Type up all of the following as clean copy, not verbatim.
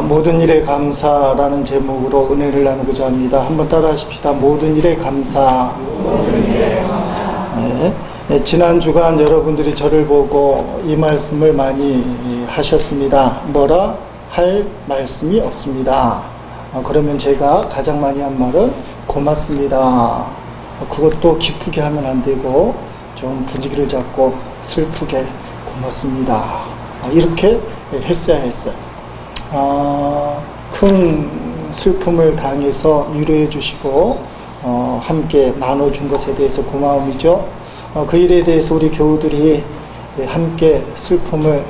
모든 일에 감사라는 제목으로 은혜를 나누고자 합니다. 한번 따라 하십시다. 모든 일에 감사. 네, 지난 주간 여러분들이 저를 보고 이 말씀을 많이 하셨습니다. 뭐라 할 말씀이 없습니다. 그러면 제가 가장 많이 한 말은 고맙습니다. 그것도 기쁘게 하면 안 되고 좀 분위기를 잡고 슬프게 고맙습니다. 이렇게 했어야 했어요. 큰 슬픔을 당해서 위로해 주시고 함께 나눠준 것에 대해서 고마움이죠. 그 일에 대해서 우리 교우들이 함께 슬픔을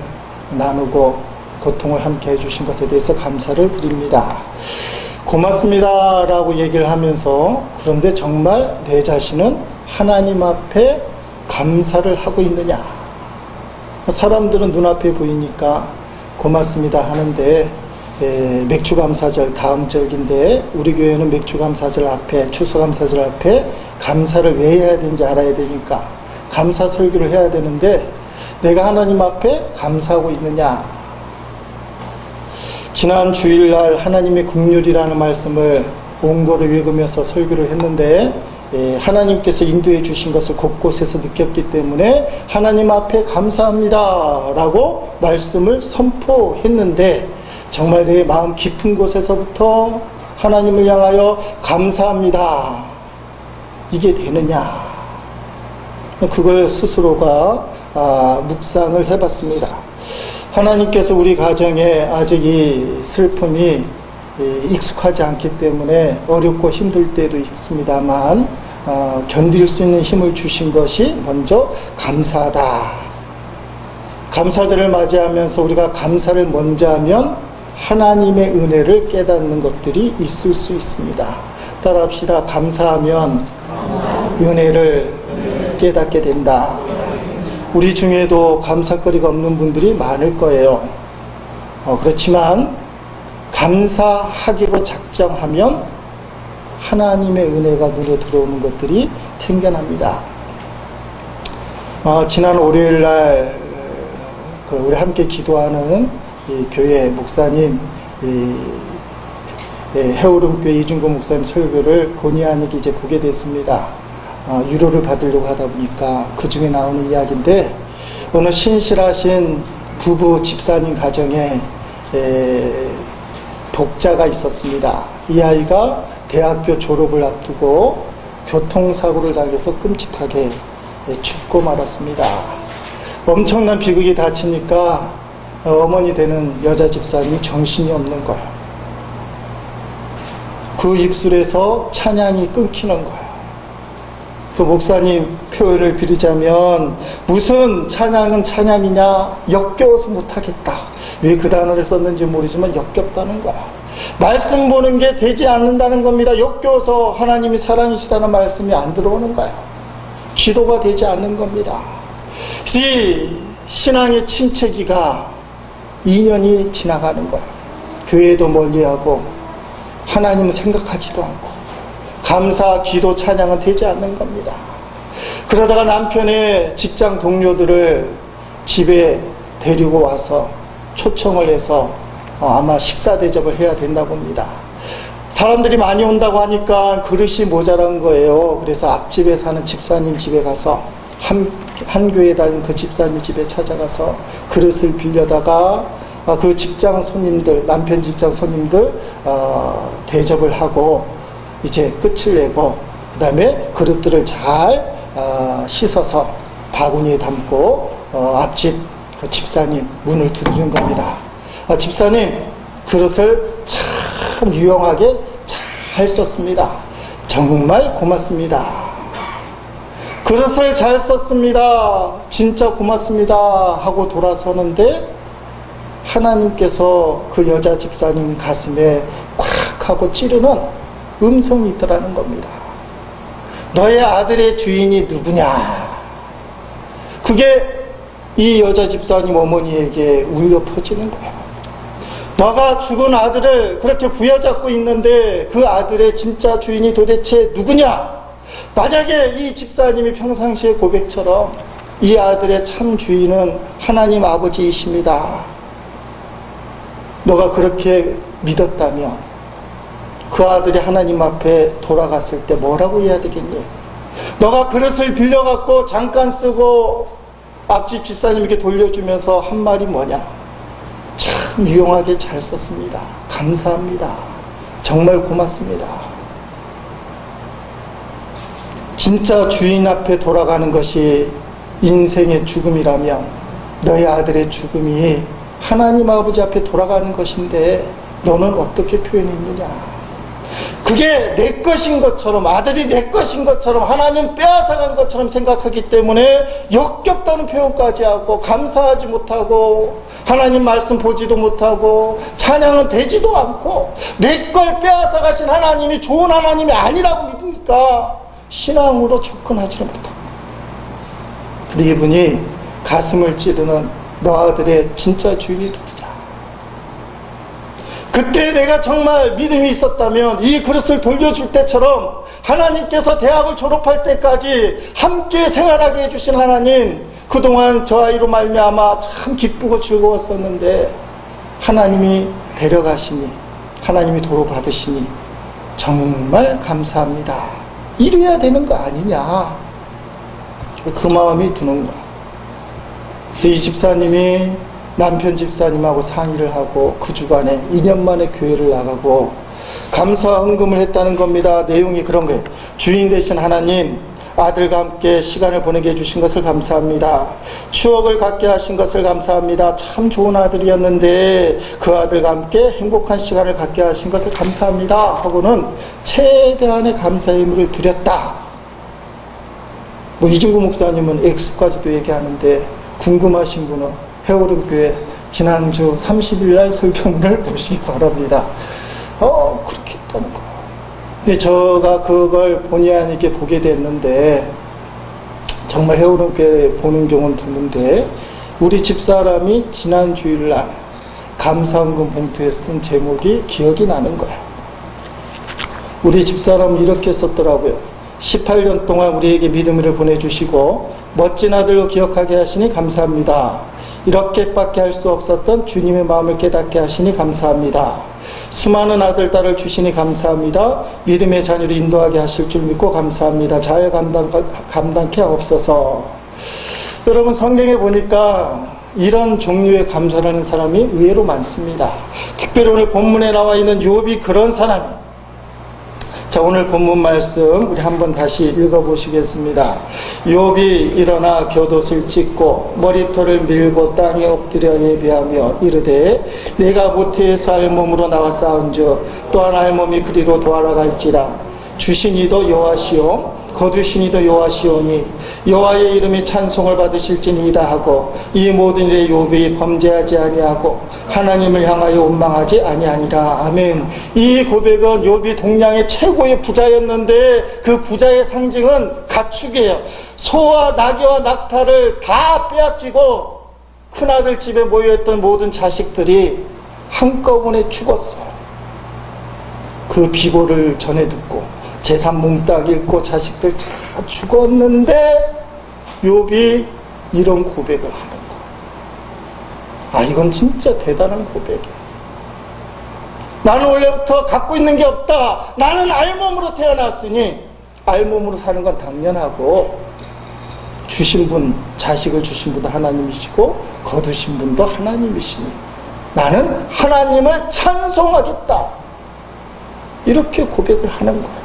나누고 고통을 함께 해주신 것에 대해서 감사를 드립니다. 고맙습니다 라고 얘기를 하면서, 그런데 정말 내 자신은 하나님 앞에 감사를 하고 있느냐. 사람들은 눈앞에 보이니까 고맙습니다 하는데, 맥주감사절 다음 절인데 우리 교회는 맥주감사절 앞에, 추수감사절 앞에 감사를 왜 해야 되는지 알아야 되니까 감사 설교를 해야 되는데, 내가 하나님 앞에 감사하고 있느냐. 지난 주일날 하나님의 긍휼이라는 말씀을 원고를 읽으면서 설교를 했는데, 하나님께서 인도해 주신 것을 곳곳에서 느꼈기 때문에 하나님 앞에 감사합니다 라고 말씀을 선포했는데, 정말 내 마음 깊은 곳에서부터 하나님을 향하여 감사합니다, 이게 되느냐. 그걸 스스로가 묵상을 해봤습니다. 하나님께서 우리 가정에 아직 이 슬픔이 익숙하지 않기 때문에 어렵고 힘들 때도 있습니다만, 견딜 수 있는 힘을 주신 것이 먼저 감사하다. 감사절을 맞이하면서 우리가 감사를 먼저 하면 하나님의 은혜를 깨닫는 것들이 있을 수 있습니다. 따라합시다. 감사하면 은혜를 깨닫게 된다. 우리 중에도 감사거리가 없는 분들이 많을 거예요. 그렇지만 감사하기로 작정하면 하나님의 은혜가 눈에 들어오는 것들이 생겨납니다. 지난 월요일날 우리 함께 기도하는 이 교회 목사님, 해오름교회 이중구 목사님 설교를 본의 아니게 이제 보게 됐습니다. 유로를 받으려고 하다 보니까 그 중에 나오는 이야기인데, 어느 신실하신 부부 집사님 가정에 독자가 있었습니다. 이 아이가 대학교 졸업을 앞두고 교통사고를 당해서 끔찍하게 죽고 말았습니다. 엄청난 비극이 닥치니까 어머니 되는 여자 집사님이 정신이 없는 거예요. 그 입술에서 찬양이 끊기는 거예요. 그 목사님 표현을 빌리자면, 무슨 찬양은 찬양이냐, 역겨워서 못하겠다. 왜 그 단어를 썼는지 모르지만 역겹다는 거야. 말씀 보는 게 되지 않는다는 겁니다. 역겨워서 하나님이 사랑이시다는 말씀이 안 들어오는 거야. 기도가 되지 않는 겁니다. 이 신앙의 침체기가 2년이 지나가는 거야. 교회도 멀리하고 하나님은 생각하지도 않고 감사, 기도, 찬양은 되지 않는 겁니다. 그러다가 남편의 직장 동료들을 집에 데리고 와서 초청을 해서 아마 식사 대접을 해야 된다고 봅니다. 사람들이 많이 온다고 하니까 그릇이 모자란 거예요. 그래서 앞집에 사는 집사님 집에 가서 한 교회 다니는 그 집사님 집에 찾아가서 그릇을 빌려다가 그 직장 손님들, 남편 직장 손님들 대접을 하고 이제 끝을 내고, 그 다음에 그릇들을 잘 씻어서 바구니에 담고 앞집 그 집사님 문을 두드리는 겁니다. 집사님, 그릇을 참 유용하게 잘 썼습니다. 정말 고맙습니다. 그릇을 잘 썼습니다. 진짜 고맙습니다 하고 돌아서는데, 하나님께서 그 여자 집사님 가슴에 콱 하고 찌르는 음성이 있더라는 겁니다. 너의 아들의 주인이 누구냐. 그게 이 여자 집사님 어머니에게 울려 퍼지는 거예요. 너가 죽은 아들을 그렇게 부여잡고 있는데 그 아들의 진짜 주인이 도대체 누구냐. 만약에 이 집사님이 평상시의 고백처럼 이 아들의 참 주인은 하나님 아버지이십니다. 너가 그렇게 믿었다면 그 아들이 하나님 앞에 돌아갔을 때 뭐라고 해야 되겠니? 너가 그릇을 빌려갖고 잠깐 쓰고 앞집 집사님에게 돌려주면서 한 말이 뭐냐? 참 유용하게 잘 썼습니다. 감사합니다. 정말 고맙습니다. 진짜 주인 앞에 돌아가는 것이 인생의 죽음이라면 너의 아들의 죽음이 하나님 아버지 앞에 돌아가는 것인데 너는 어떻게 표현했느냐? 그게 내 것인 것처럼, 아들이 내 것인 것처럼, 하나님 빼앗아간 것처럼 생각하기 때문에 역겹다는 표현까지 하고, 감사하지 못하고, 하나님 말씀 보지도 못하고, 찬양은 되지도 않고, 내 걸 빼앗아가신 하나님이 좋은 하나님이 아니라고 믿으니까 신앙으로 접근하지를 못하고, 그리고 이분이 가슴을 찌르는 너 아들의 진짜 주인이 누구냐? 그때 내가 정말 믿음이 있었다면 이 그릇을 돌려줄 때처럼 하나님께서 대학을 졸업할 때까지 함께 생활하게 해주신 하나님, 그동안 저 아이로 말미암아 참 기쁘고 즐거웠었는데 하나님이 데려가시니, 하나님이 도로 받으시니 정말 감사합니다. 이래야 되는 거 아니냐, 그 마음이 드는 거야. 그래서 이 집사님이 남편 집사님하고 상의를 하고 그 주간에 2년 만에 교회를 나가고 감사 헌금을 했다는 겁니다. 내용이 그런 거예요. 주인 되신 하나님, 아들과 함께 시간을 보내게 해주신 것을 감사합니다. 추억을 갖게 하신 것을 감사합니다. 참 좋은 아들이었는데 그 아들과 함께 행복한 시간을 갖게 하신 것을 감사합니다 하고는 최대한의 감사의 의미를 드렸다. 이중구 목사님은 액수까지도 얘기하는데 궁금하신 분은 해오름교회 지난주 30일날 설교문을 보시기 바랍니다. 그렇게 했다는 거예요. 근데 제가 그걸 본의 아니게 보게 됐는데, 정말 해오름교회 보는 경우는 드문데, 우리 집사람이 지난 주일날 감사헌금 봉투에 쓴 제목이 기억이 나는 거예요. 우리 집사람은 이렇게 썼더라고요. 18년 동안 우리에게 믿음을 보내주시고 멋진 아들로 기억하게 하시니 감사합니다. 이렇게밖에 할 수 없었던 주님의 마음을 깨닫게 하시니 감사합니다. 수많은 아들, 딸을 주시니 감사합니다. 믿음의 자녀를 인도하게 하실 줄 믿고 감사합니다. 잘 감당케 하옵소서. 여러분, 성경에 보니까 이런 종류의 감사를 하는 사람이 의외로 많습니다. 특별히 오늘 본문에 나와 있는 욥이 그런 사람이에요. 자, 오늘 본문 말씀 우리 한번 다시 읽어보시겠습니다. 욥이 일어나 곁옷을 찢고 머리털을 밀고 땅에 엎드려 예배하며 이르되 내가 모태에서 알몸으로 나와 싸운즉 또한 알몸이 그리로 돌아갈지라. 주신 이도 여호와시오 거두신 이도 여호와시오니 여호와의 이름이 찬송을 받으실지니이다 하고 이 모든 일에 욥이 범죄하지 아니하고 하나님을 향하여 원망하지 아니하니라. 아멘. 이 고백은 욥이 동양의 최고의 부자였는데 그 부자의 상징은 가축이에요. 소와 나귀와 낙타를 다 빼앗기고 큰아들 집에 모여있던 모든 자식들이 한꺼번에 죽었어요. 그 비고를 전해 듣고 재산 몽땅 잃고 자식들 다 죽었는데 욥이 이런 고백을 하는 거예요. 이건 진짜 대단한 고백이에요. 나는 원래부터 갖고 있는 게 없다. 나는 알몸으로 태어났으니 알몸으로 사는 건 당연하고 주신 분, 자식을 주신 분도 하나님이시고 거두신 분도 하나님이시니 나는 하나님을 찬송하겠다. 이렇게 고백을 하는 거예요.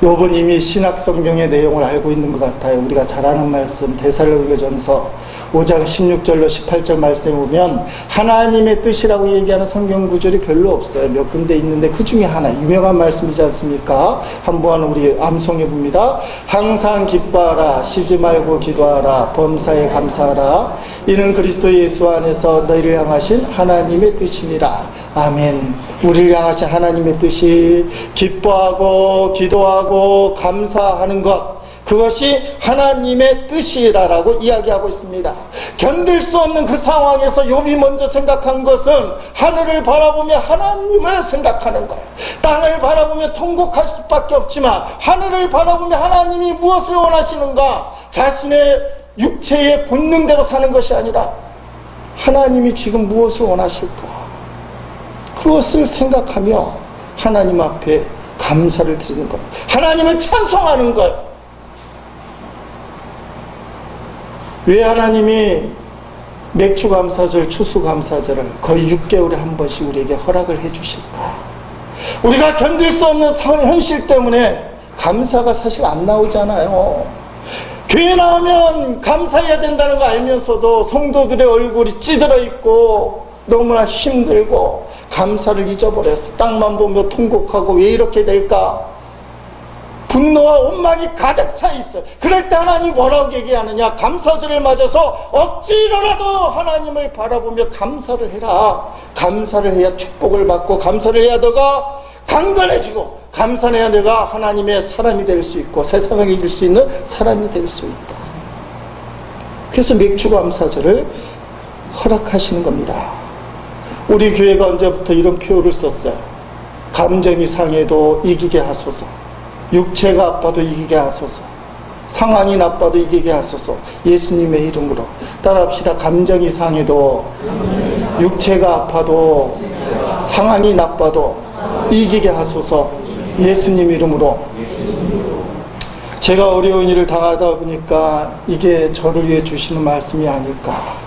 욥은 이미 신약 성경의 내용을 알고 있는 것 같아요. 우리가 잘 아는 말씀 데살로니가전서 5장 16절로 18절 말씀에 보면 하나님의 뜻이라고 얘기하는 성경 구절이 별로 없어요. 몇 군데 있는데 그 중에 하나 유명한 말씀이지 않습니까? 한번 우리 암송해 봅니다. 항상 기뻐하라, 쉬지 말고 기도하라, 범사에 감사하라. 이는 그리스도 예수 안에서 너희를 향하신 하나님의 뜻이니라. 아멘. 우리를 향하신 하나님의 뜻이 기뻐하고 기도하고 감사하는 것, 그것이 하나님의 뜻이라고 이야기하고 있습니다. 견딜 수 없는 그 상황에서 욥이 먼저 생각한 것은 하늘을 바라보며 하나님을 생각하는 거예요. 땅을 바라보며 통곡할 수밖에 없지만 하늘을 바라보며 하나님이 무엇을 원하시는가, 자신의 육체의 본능대로 사는 것이 아니라 하나님이 지금 무엇을 원하실까, 그것을 생각하며 하나님 앞에 감사를 드리는 거예요. 하나님을 찬송하는 거예요. 왜 하나님이 맥주감사절, 추수감사절을 거의 6개월에 한 번씩 우리에게 허락을 해 주실까? 우리가 견딜 수 없는 현실 때문에 감사가 사실 안 나오잖아요. 교회 나오면 감사해야 된다는 거 알면서도 성도들의 얼굴이 찌들어 있고 너무나 힘들고 감사를 잊어버렸어. 땅만 보며 통곡하고 왜 이렇게 될까? 분노와 원망이 가득 차 있어. 그럴 때 하나님 뭐라고 얘기하느냐? 감사절을 맞아서 억지로라도 하나님을 바라보며 감사를 해라. 감사를 해야 축복을 받고, 감사를 해야 너가 강건해지고, 감사를 해야 내가 하나님의 사람이 될 수 있고 세상을 이길 수 있는 사람이 될 수 있다. 그래서 맥주감사절을 허락하시는 겁니다. 우리 교회가 언제부터 이런 표현을 썼어요. 감정이 상해도 이기게 하소서. 육체가 아파도 이기게 하소서. 상황이 나빠도 이기게 하소서. 예수님의 이름으로 따라합시다. 감정이 상해도, 육체가 아파도, 상황이 나빠도 이기게 하소서. 예수님 이름으로. 제가 어려운 일을 당하다 보니까 이게 저를 위해 주시는 말씀이 아닐까.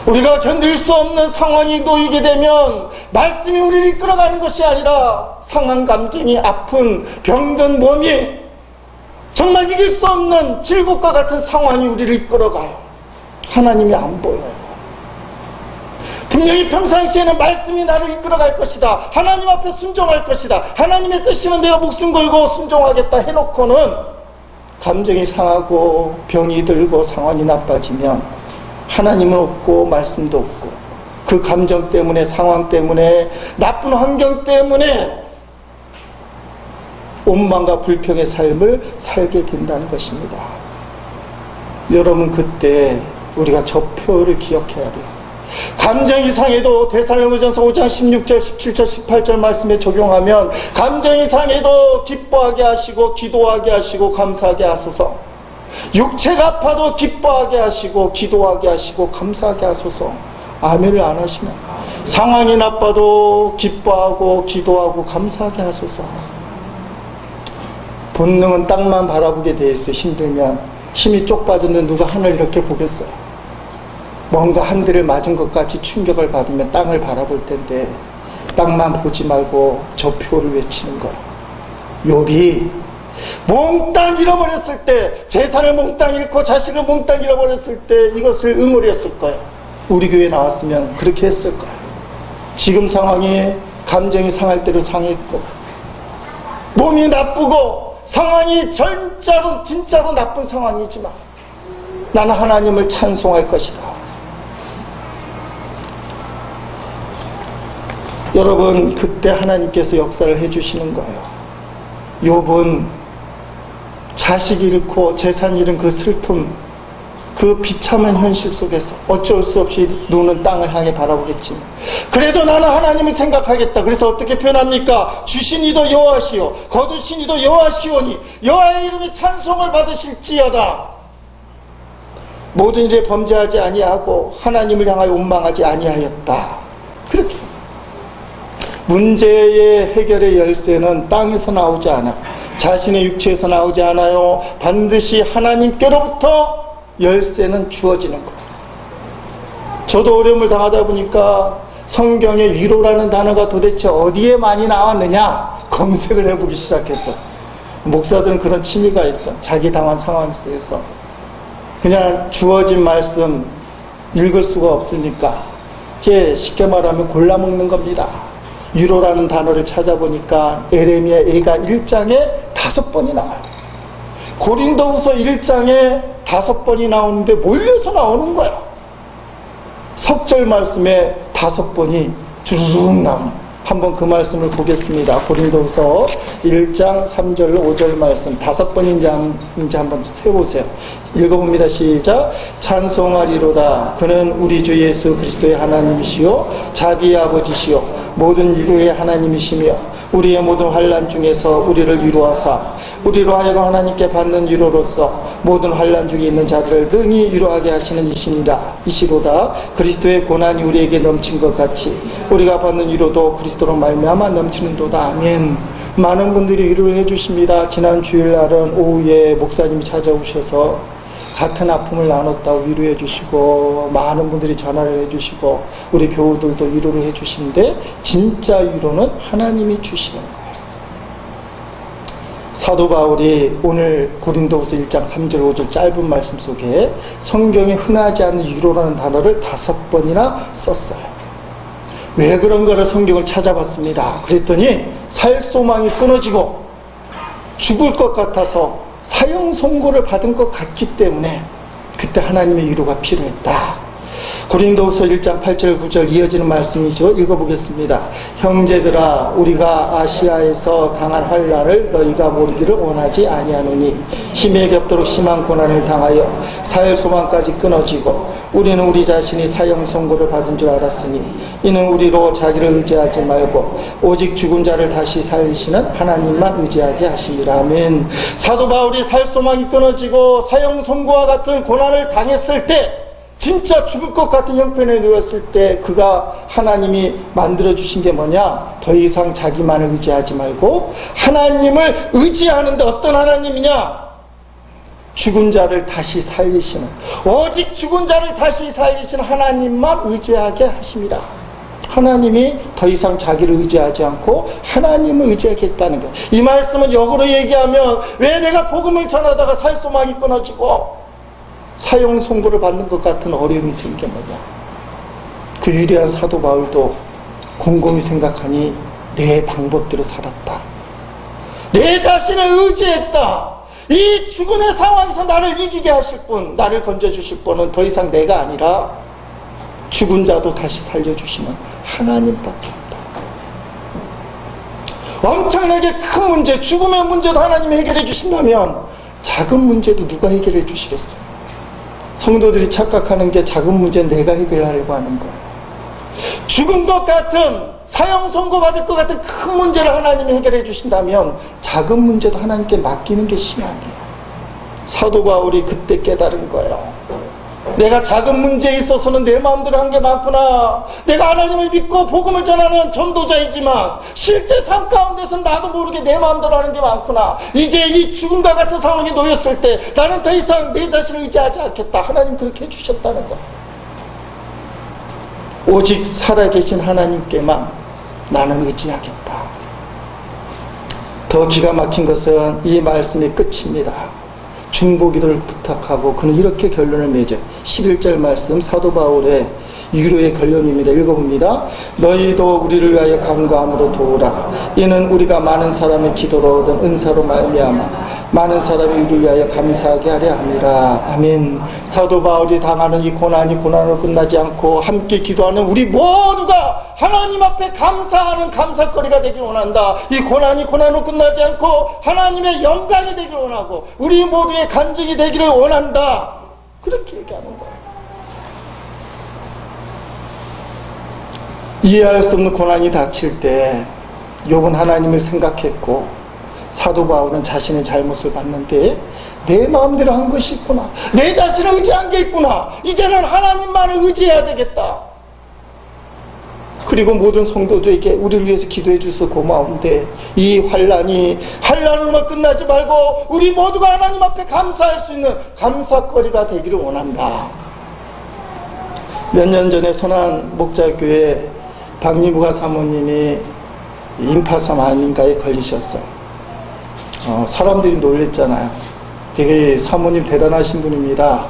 우리가 견딜 수 없는 상황이 놓이게 되면 말씀이 우리를 이끌어가는 것이 아니라 상한 감정이, 아픈 병든 몸이 정말 이길 수 없는 질곡과 같은 상황이 우리를 이끌어가요. 하나님이 안 보여요. 분명히 평상시에는 말씀이 나를 이끌어갈 것이다. 하나님 앞에 순종할 것이다. 하나님의 뜻이면 내가 목숨 걸고 순종하겠다 해놓고는 감정이 상하고 병이 들고 상황이 나빠지면 하나님은 없고 말씀도 없고 그 감정 때문에, 상황 때문에, 나쁜 환경 때문에 원망과 불평의 삶을 살게 된다는 것입니다. 여러분, 그때 우리가 저 표를 기억해야 돼요. 감정이 상해도 데살로니가전서 5장 16절, 17절, 18절 말씀에 적용하면 감정이 상해도 기뻐하게 하시고 기도하게 하시고 감사하게 하소서. 육체가 아파도 기뻐하게 하시고 기도하게 하시고 감사하게 하소서. 아멘을 안 하시면 상황이 나빠도 기뻐하고 기도하고 감사하게 하소서. 본능은 땅만 바라보게 돼 있어. 힘들면 힘이 쪽 빠졌는데 누가 하늘 이렇게 보겠어요? 뭔가 한 대를 맞은 것 같이 충격을 받으면 땅을 바라볼 텐데 땅만 보지 말고 저 표를 외치는 거예요. 욥이 몽땅 잃어버렸을 때, 재산을 몽땅 잃고 자식을 몽땅 잃어버렸을 때 이것을 응어렸을 거예요. 우리 교회에 나왔으면 그렇게 했을 거예요. 지금 상황이 감정이 상할 대로 상했고 몸이 나쁘고 상황이 진짜로 나쁜 상황이지만 나는 하나님을 찬송할 것이다. 여러분, 그때 하나님께서 역사를 해주시는 거예요. 욥은 자식 잃고 재산 잃은 그 슬픔, 그 비참한 현실 속에서 어쩔 수 없이 눈은 땅을 향해 바라보겠지. 그래도 나는 하나님을 생각하겠다. 그래서 어떻게 표현합니까? 주신 이도 여호와시오, 거두신 이도 여호와시오니 여호와의 이름이 찬송을 받으실지어다. 모든 일에 범죄하지 아니하고 하나님을 향하여 원망하지 아니하였다. 그렇게 문제의 해결의 열쇠는 땅에서 나오지 않아, 자신의 육체에서 나오지 않아요. 반드시 하나님께로부터 열쇠는 주어지는 거예요. 저도 어려움을 당하다 보니까 성경에 위로라는 단어가 도대체 어디에 많이 나왔느냐 검색을 해보기 시작했어. 목사들은 그런 취미가 있어. 자기 당한 상황 속에서 그냥 주어진 말씀 읽을 수가 없으니까 이제 쉽게 말하면 골라먹는 겁니다. 위로라는 단어를 찾아보니까 에레미야 애가 1장에 5번이 나와요. 고린도후서 1장에 5번이 나오는데 몰려서 나오는 거예요. 석절 말씀에 5번이 주르륵 나옵니다. 한번 그 말씀을 보겠습니다. 고린도후서 1장 3절로 5절 말씀 5번인지 한번 세보세요. 읽어봅니다. 시작. 찬송하리로다. 그는 우리 주 예수 그리스도의 하나님이시요 자비의 아버지시요 모든 인류의 하나님이시며 우리의 모든 환난 중에서 우리를 위로하사 우리로 하여금 하나님께 받는 위로로서 모든 환난 중에 있는 자들을 능히 위로하게 하시는 이시로다. 그리스도의 고난이 우리에게 넘친 것 같이 우리가 받는 위로도 그리스도로 말미암아 넘치는도다. 아멘. 많은 분들이 위로를 해주십니다. 지난 주일날은 오후에 목사님이 찾아오셔서 같은 아픔을 나눴다고 위로해 주시고, 많은 분들이 전화를 해 주시고, 우리 교우들도 위로를 해 주시는데, 진짜 위로는 하나님이 주시는 거예요. 사도 바울이 오늘 고린도후서 1장 3절 5절 짧은 말씀 속에 성경에 흔하지 않은 위로라는 단어를 5번이나 썼어요. 왜 그런가를 성경을 찾아봤습니다. 그랬더니 살 소망이 끊어지고 죽을 것 같아서 사형 선고를 받은 것 같기 때문에 그때 하나님의 위로가 필요했다. 고린도후서 1장 8절 9절 이어지는 말씀이죠. 읽어보겠습니다. 형제들아, 우리가 아시아에서 당한 환난을 너희가 모르기를 원하지 아니하노니 힘에 겹도록 심한 고난을 당하여 살 소망까지 끊어지고 우리는 우리 자신이 사형 선고를 받은 줄 알았으니 이는 우리로 자기를 의지하지 말고 오직 죽은 자를 다시 살리시는 하나님만 의지하게 하심이라. 아멘. 사도 바울이 살 소망이 끊어지고 사형 선고와 같은 고난을 당했을 때, 진짜 죽을 것 같은 형편에 놓였을 때 그가 하나님이 만들어주신 게 뭐냐? 더 이상 자기만을 의지하지 말고 하나님을 의지하는데, 어떤 하나님이냐? 죽은 자를 다시 살리시는, 오직 죽은 자를 다시 살리시는 하나님만 의지하게 하십니다. 하나님이 더 이상 자기를 의지하지 않고 하나님을 의지하겠다는 거예요. 이 말씀은 역으로 얘기하면 왜 내가 복음을 전하다가 살 소망이 끊어지고 사형 선고를 받는 것 같은 어려움이 생겼느냐? 그 위대한 사도 바울도 곰곰이 생각하니 내 방법대로 살았다. 내 자신을 의지했다. 이 죽음의 상황에서 나를 이기게 하실 분, 나를 건져주실 분은 더 이상 내가 아니라 죽은 자도 다시 살려주시는 하나님밖에 없다. 엄청나게 큰 문제, 죽음의 문제도 하나님이 해결해 주신다면 작은 문제도 누가 해결해 주시겠어요? 성도들이 착각하는 게 작은 문제는 내가 해결하려고 하는 거예요. 죽은 것 같은, 사형 선고받을 것 같은 큰 문제를 하나님이 해결해 주신다면 작은 문제도 하나님께 맡기는 게 신앙이에요. 사도 바울이 그때 깨달은 거예요. 내가 작은 문제에 있어서는 내 마음대로 한 게 많구나. 내가 하나님을 믿고 복음을 전하는 전도자이지만 실제 삶 가운데서는 나도 모르게 내 마음대로 하는 게 많구나. 이제 이 죽음과 같은 상황에 놓였을 때 나는 더 이상 내 자신을 의지하지 않겠다. 하나님 그렇게 해주셨다는 거야. 오직 살아계신 하나님께만 나는 의지하겠다. 더 기가 막힌 것은 이 말씀의 끝입니다. 중보기도를 부탁하고 그는 이렇게 결론을 맺어요. 11절 말씀, 사도 바울의 위로의 결론입니다. 읽어봅니다. 너희도 우리를 위하여 간구함으로 도우라. 이는 우리가 많은 사람의 기도로 얻은 은사로 말미암아 많은 사람이 우리를 위하여 감사하게 하려 함이라. 아멘. 사도 바울이 당하는 이 고난이 고난으로 끝나지 않고 함께 기도하는 우리 모두가 하나님 앞에 감사하는 감사거리가 되길 원한다. 이 고난이 고난으로 끝나지 않고 하나님의 영광이 되길 원하고 우리 모두의 간증이 되기를 원한다. 그렇게 얘기하는 거예요. 이해할 수 없는 고난이 닥칠 때 욥은 하나님을 생각했고 사도 바울은 자신의 잘못을 봤는데 내 마음대로 한 것이 있구나. 내 자신을 의지한 게 있구나. 이제는 하나님만을 의지해야 되겠다. 그리고 모든 성도들에게 우리를 위해서 기도해 주셔서 고마운데 이 환난으로만 끝나지 말고 우리 모두가 하나님 앞에 감사할 수 있는 감사거리가 되기를 원한다. 몇 년 전에 선한 목자교회 박리부가 사모님이 임파선 암인가에 걸리셨어요. 사람들이 놀랬잖아요. 되게 사모님 대단하신 분입니다.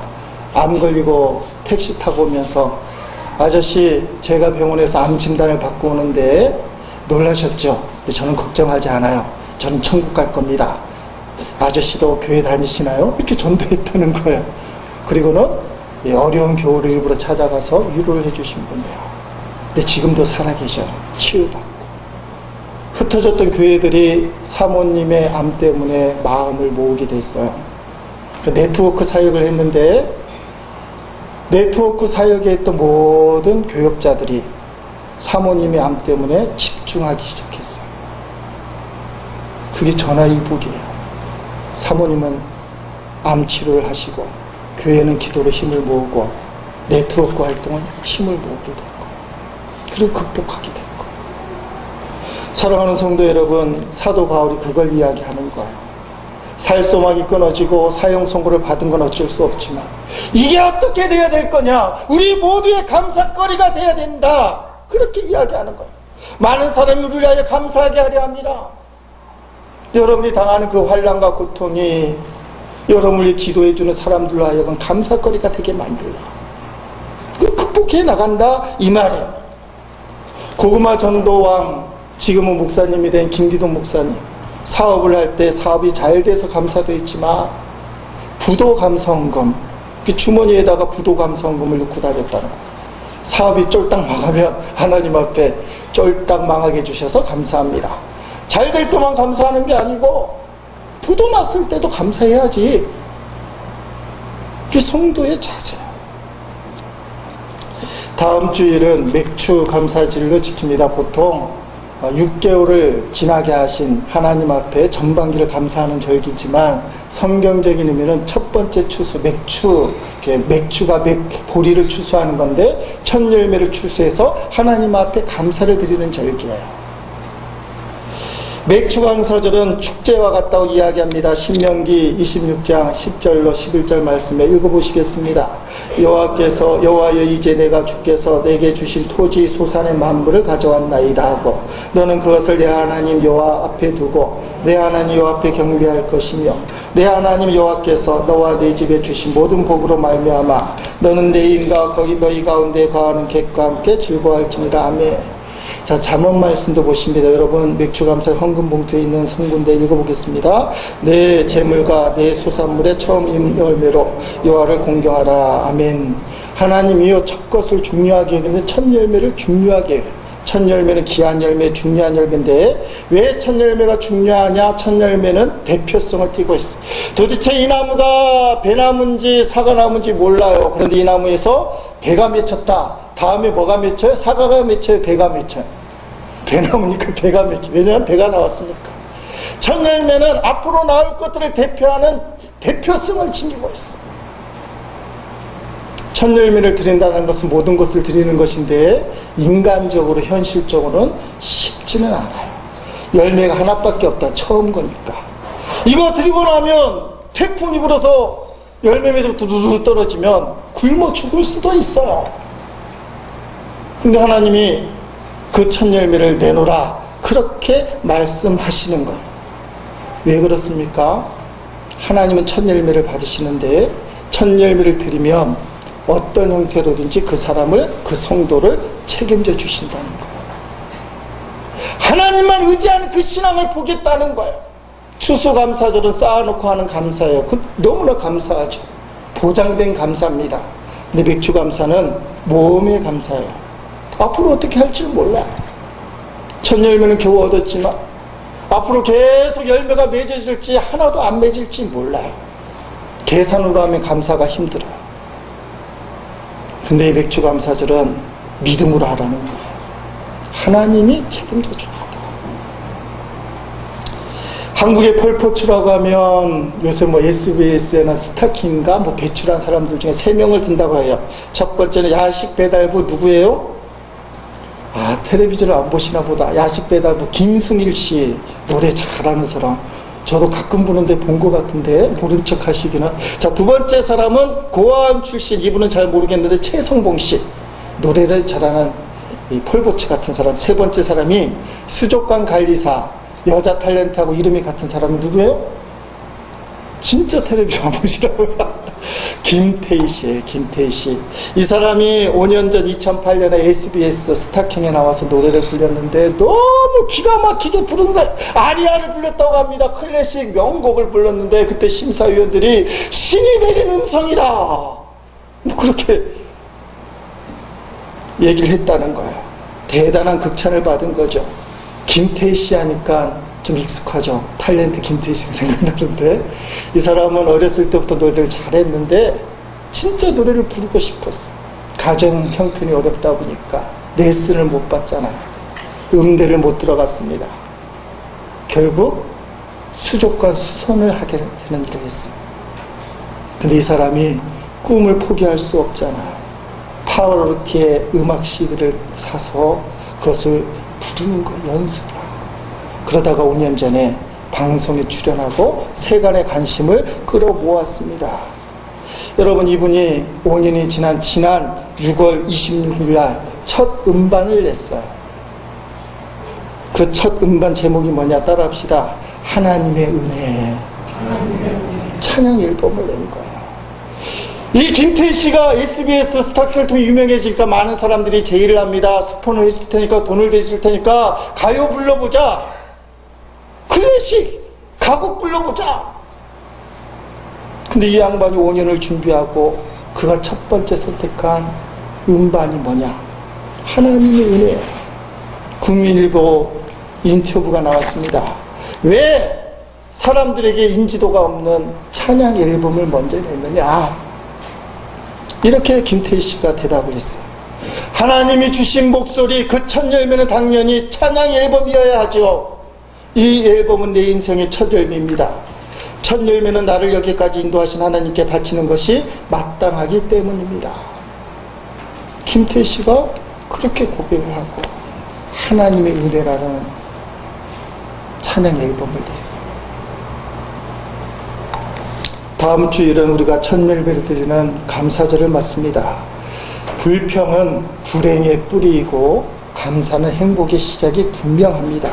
암 걸리고 택시 타고 오면서 아저씨 제가 병원에서 암 진단을 받고 오는데 놀라셨죠? 근데 저는 걱정하지 않아요. 저는 천국 갈 겁니다. 아저씨도 교회 다니시나요? 이렇게 전도했다는 거예요. 그리고는 어려운 교우를 일부러 찾아가서 위로를 해주신 분이에요. 근데 지금도 살아계셔요. 치유받고. 흩어졌던 교회들이 사모님의 암 때문에 마음을 모으게 됐어요. 그 네트워크 사역을 했는데 네트워크 사역에 있던 모든 교역자들이 사모님의 암 때문에 집중하기 시작했어요. 그게 전화위복이에요. 사모님은 암 치료를 하시고 교회는 기도로 힘을 모으고 네트워크 활동은 힘을 모으게 된 거예요. 그리고 극복하게 된 거예요. 사랑하는 성도 여러분, 사도 바울이 그걸 이야기하는 거예요. 살소막이 끊어지고 사형 선고를 받은 건 어쩔 수 없지만 이게 어떻게 돼야 될 거냐? 우리 모두의 감사거리가 돼야 된다. 그렇게 이야기하는 거예요. 많은 사람이 우리를 위하여 감사하게 하려 합니다. 여러분이 당하는 그 환난과 고통이 여러분이 기도해주는 사람들로 하여금 감사거리가 되게 만들라. 그 극복해 나간다 이 말이에요. 고구마 전도왕, 지금은 목사님이 된 김기동 목사님, 사업을 할 때 사업이 잘 돼서 감사도 있지만 부도감사원금, 그 주머니에다가 부도감사원금을 넣고 다녔다는 거예요. 사업이 쫄딱 망하면 하나님 앞에 쫄딱 망하게 해주셔서 감사합니다. 잘 될 때만 감사하는 게 아니고 부도 났을 때도 감사해야지. 그게 성도의 자세예요. 다음 주일은 맥주 감사절로 지킵니다. 보통 6개월을 지나게 하신 하나님 앞에 전반기를 감사하는 절기지만 성경적인 의미는 첫 번째 추수, 맥주가 보리를 추수하는 건데 첫 열매를 추수해서 하나님 앞에 감사를 드리는 절기예요. 맥주감사절은 축제와 같다고 이야기합니다. 신명기 26장 10절로 11절 말씀에 읽어보시겠습니다. 여호와여 이제 내가 주께서 내게 주신 토지 소산의 만물을 가져왔나이다 하고 너는 그것을 내 하나님 여호와 앞에 두고 내 하나님 여호와 앞에 경배할 것이며 내 하나님 여호와께서 너와 내 집에 주신 모든 복으로 말미암아 너는 내 인과 거기 너희 가운데 거하는 객과 함께 즐거워할지니라. 아멘. 자, 잠언 말씀도 보십니다. 여러분, 맥주감사 헌금봉투에 있는 성군대 읽어보겠습니다. 내 재물과 내 소산물의 처음 열매로 여호와를 공경하라. 아멘. 하나님이요, 첫 것을 중요하게 여기는데 첫 열매를 중요하게 해요. 첫 열매는 귀한 열매, 중요한 열매인데 왜 첫 열매가 중요하냐? 첫 열매는 대표성을 띠고 있어. 도대체 이 나무가 배나무인지 사과나무인지 몰라요. 그런데 이 나무에서 배가 맺혔다. 다음에 뭐가 맺혀요? 사과가 맺혀요? 배가 맺혀요? 배나무니까 배가 맺혀요. 왜냐하면 배가 나왔으니까. 첫 열매는 앞으로 나올 것들을 대표하는 대표성을 지니고 있어. 첫 열매를 드린다는 것은 모든 것을 드리는 것인데 인간적으로 현실적으로는 쉽지는 않아요. 열매가 하나밖에 없다. 처음 거니까. 이거 드리고 나면 태풍이 불어서 열매 맺어 두두두 떨어지면 굶어 죽을 수도 있어요. 근데 하나님이 그 첫 열매를 내놓으라 그렇게 말씀하시는 거예요. 왜 그렇습니까? 하나님은 첫 열매를 받으시는데 첫 열매를 드리면 어떤 형태로든지 그 사람을, 그 성도를 책임져 주신다는 거예요. 하나님만 의지하는 그 신앙을 보겠다는 거예요. 추수감사절은 쌓아놓고 하는 감사예요. 그 너무나 감사하죠. 보장된 감사입니다. 근데 맥주감사는 모험의 감사예요. 앞으로 어떻게 할지 몰라요. 첫 열매는 겨우 얻었지만 앞으로 계속 열매가 맺어질지 하나도 안 맺을지 몰라요. 계산으로 하면 감사가 힘들어요. 근데 이 맥주감사절은 믿음으로 하라는 거예요. 하나님이 책임져 줄 거다. 한국의 펄포츠라고 하면 요새 뭐 SBS나 스타킹인가 뭐 배출한 사람들 중에 3명을 든다고 해요. 첫 번째는 야식 배달부 누구예요? 아, 텔레비전을 안 보시나 보다. 야식 배달부 김승일 씨, 노래 잘하는 사람. 저도 가끔 보는데 본 것 같은데 모른 척 하시기는. 자, 두 번째 사람은 고아원 출신, 이분은 잘 모르겠는데 최성봉 씨, 노래를 잘하는 이 폴보츠 같은 사람. 세 번째 사람이 수족관 관리사, 여자 탤런트하고 이름이 같은 사람은 누구예요? 진짜 텔레비전 안 보시나 보다. 김태희 씨예요. 김태희 씨. 이 사람이 5년 전 2008년에 SBS 스타킹에 나와서 노래를 불렀는데 너무 기가 막히게 부른 거예요. 아리아를 불렀다고 합니다. 클래식 명곡을 불렀는데 그때 심사위원들이 신이 내린 음성이다, 뭐 그렇게 얘기를 했다는 거예요. 대단한 극찬을 받은 거죠. 김태희 씨 하니까 좀 익숙하죠. 탤런트 김태희 씨가 생각나는데 이 사람은 어렸을 때부터 노래를 잘했는데 진짜 노래를 부르고 싶었어. 가정 형편이 어렵다 보니까 레슨을 못 받잖아요. 음대를 못 들어갔습니다. 결국 수족관 수선을 하게 되는 일을 했어요. 근데 이 사람이 꿈을 포기할 수 없잖아요. 파와로티의 음악 CD를 사서 그것을 부르는 거, 연습을 하는 거. 그러다가 5년 전에 방송에 출연하고 세간의 관심을 끌어모았습니다. 여러분, 이분이 5년이 지난 6월 26일 날 첫 음반을 냈어요. 그 첫 음반 제목이 뭐냐 따라합시다. 하나님의 은혜. 찬양 앨범을 낸 거예요. 이 김태희 씨가 SBS 스타킹을 통해 유명해지니까 많은 사람들이 제의를 합니다. 스폰을 해줄 테니까, 돈을 대줄 테니까 가요 불러보자, 클래식 가곡 불러보자. 근데 이 양반이 5년을 준비하고 그가 첫 번째 선택한 음반이 뭐냐? 하나님의 은혜. 국민일보 인터뷰가 나왔습니다. 왜 사람들에게 인지도가 없는 찬양 앨범을 먼저 냈느냐? 이렇게 김태희 씨가 대답을 했어요. 하나님이 주신 목소리, 그 첫 열매는 당연히 찬양 앨범이어야 하죠. 이 앨범은 내 인생의 첫 열매입니다. 첫 열매는 나를 여기까지 인도하신 하나님께 바치는 것이 마땅하기 때문입니다. 김태희 씨가 그렇게 고백을 하고 하나님의 은혜라는 찬양 앨범을 냈어요. 다음 주일은 우리가 첫 열매를 드리는 감사절을 맞습니다. 불평은 불행의 뿌리이고 감사는 행복의 시작이 분명합니다.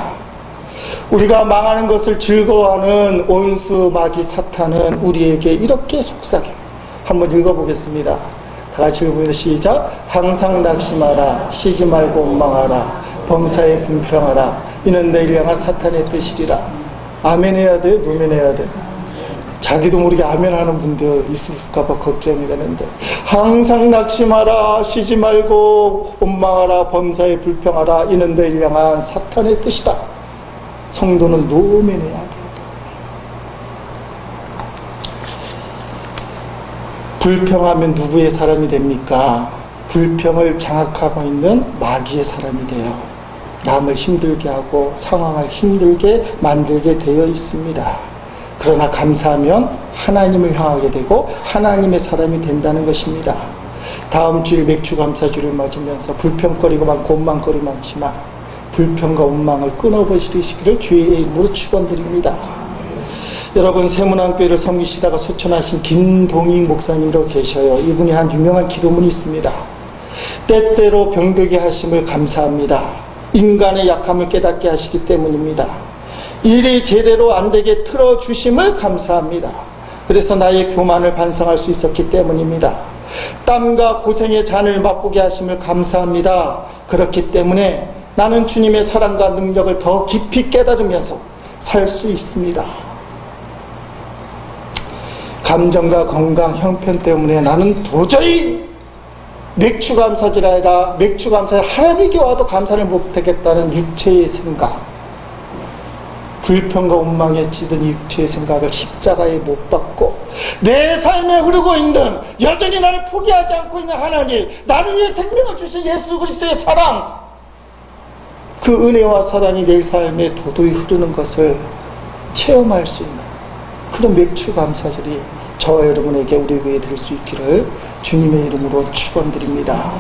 우리가 망하는 것을 즐거워하는 온수 마귀 사탄은 우리에게 이렇게 속삭여. 한번 읽어보겠습니다. 다 같이 읽어보면 시작. 항상 낙심하라. 쉬지 말고 원망하라. 범사에 불평하라. 이는 내일 향한 사탄의 뜻이리라. 아멘 해야 돼요? 노멘 해야 돼요? 자기도 모르게 아멘 하는 분들 있을까봐 걱정이 되는데, 항상 낙심하라. 쉬지 말고 원망하라. 범사에 불평하라. 이는 내일 향한 사탄의 뜻이다. 성도는 노멘 해야 돼요. 불평하면 누구의 사람이 됩니까? 불평을 장악하고 있는 마귀의 사람이 돼요. 남을 힘들게 하고 상황을 힘들게 만들게 되어 있습니다. 그러나 감사하면 하나님을 향하게 되고 하나님의 사람이 된다는 것입니다. 다음 주일 맥주감사주를 맞으면서 불평거리고 많고 원망거리 많지만 불평과 원망을 끊어버리시기를 주의 이름으로 축원드립니다. 여러분, 세문안교회를 섬기시다가 소천하신 김동익 목사님으로 계셔요. 이분이 한 유명한 기도문이 있습니다. 때때로 병들게 하심을 감사합니다. 인간의 약함을 깨닫게 하시기 때문입니다. 일이 제대로 안 되게 틀어주심을 감사합니다. 그래서 나의 교만을 반성할 수 있었기 때문입니다. 땀과 고생의 잔을 맛보게 하심을 감사합니다. 그렇기 때문에 나는 주님의 사랑과 능력을 더 깊이 깨달으면서 살 수 있습니다. 감정과 건강, 형편 때문에 나는 도저히 맥주감사절 아니라 맥주감사절 하나님께 와도 감사를 못하겠다는 육체의 생각, 불평과 원망에 찌든 육체의 생각을 십자가에 못 박고 내 삶에 흐르고 있는, 여전히 나를 포기하지 않고 있는 하나님, 나를 위해 생명을 주신 예수 그리스도의 사랑, 그 은혜와 사랑이 내 삶에 도도히 흐르는 것을 체험할 수 있는 그런 맥주감사절이 저와 여러분에게 우리 교회에 될 수 있기를 주님의 이름으로 축원드립니다.